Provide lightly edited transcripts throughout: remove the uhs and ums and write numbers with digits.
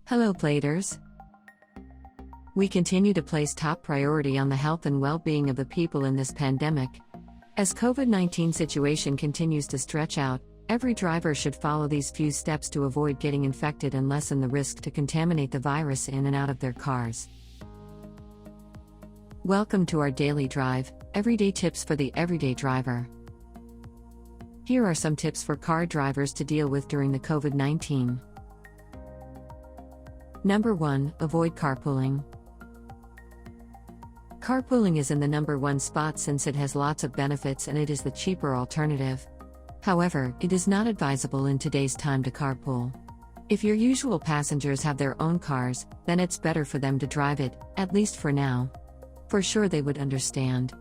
Hello Bladers! We continue to place top priority on the health and well-being of the people in this pandemic. As COVID-19 situation continues to stretch out, every driver should follow these few steps to avoid getting infected and lessen the risk to contaminate the virus in and out of their cars. Welcome to our daily drive, everyday tips for the everyday driver. Here are some tips for car drivers to deal with during the COVID-19. Number 1. Avoid carpooling. Carpooling is in the number 1 spot since it has lots of benefits and it is the cheaper alternative. However, it is not advisable in today's time to carpool. If your usual passengers have their own cars, then it's better for them to drive it, at least for now. For sure they would understand.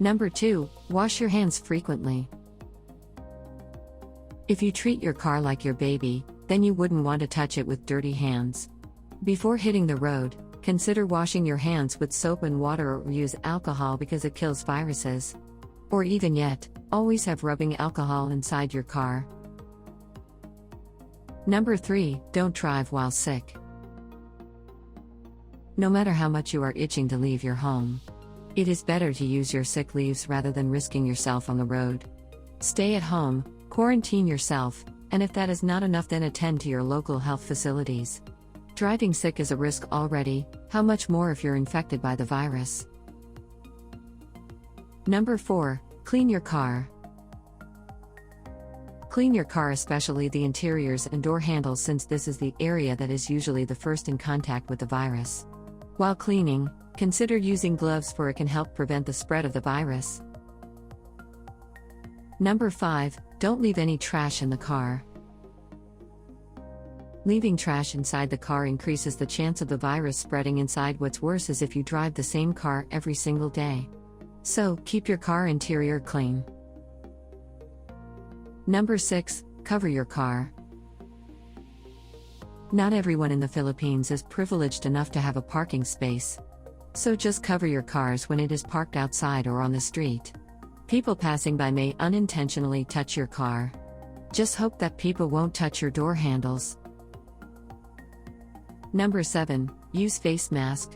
Number 2. Wash your hands frequently. If you treat your car like your baby, then you wouldn't want to touch it with dirty hands. Before hitting the road, consider washing your hands with soap and water or use alcohol because it kills viruses. Or even yet, always have rubbing alcohol inside your car. Number 3. Don't drive while sick. No matter how much you are itching to leave your home, it is better to use your sick leaves rather than risking yourself on the road. Stay at home, quarantine yourself, and if that is not enough, then attend to your local health facilities. Driving sick is a risk already, how much more if you're infected by the virus? Number 4. Clean your car. Clean your car, especially the interiors and door handles, since this is the area that is usually the first in contact with the virus. While cleaning, consider using gloves, for it can help prevent the spread of the virus. Number 5. Don't leave any trash in the car. Leaving trash inside the car increases the chance of the virus spreading inside. What's worse is if you drive the same car every single day. So, keep your car interior clean. Number 6. Cover your car. Not everyone in the Philippines is privileged enough to have a parking space. So just cover your cars when it is parked outside or on the street. People passing by may unintentionally touch your car. Just hope that people won't touch your door handles. Number 7. Use face mask.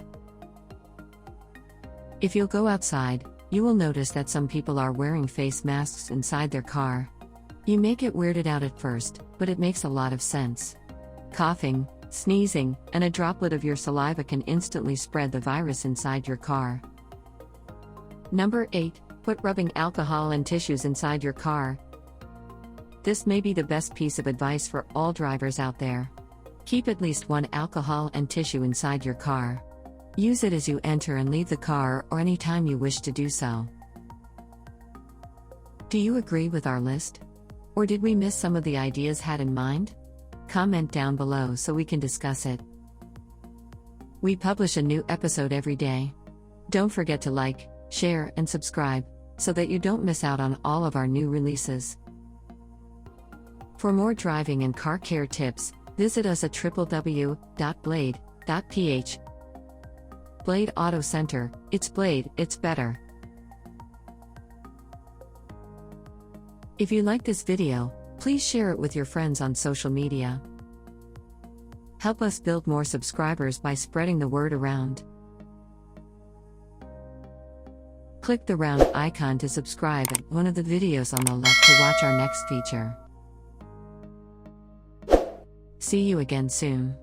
If you'll go outside, you will notice that some people are wearing face masks inside their car. You may get weirded out at first, but it makes a lot of sense. Coughing, sneezing, and a droplet of your saliva can instantly spread the virus inside your car. Number 8. Put rubbing alcohol and tissues inside your car. This may be the best piece of advice for all drivers out there. Keep at least one alcohol and tissue inside your car. Use it as you enter and leave the car or any time you wish to do so. Do you agree with our list? Or did we miss some of the ideas had in mind? Comment down below so we can discuss it. We publish a new episode every day. Don't forget to like, share, and subscribe, so that you don't miss out on all of our new releases. For more driving and car care tips, visit us at www.blade.ph. Blade Auto Center, it's Blade, it's better. If you like this video, please share it with your friends on social media. Help us build more subscribers by spreading the word around. Click the round icon to subscribe and one of the videos on the left to watch our next feature. See you again soon.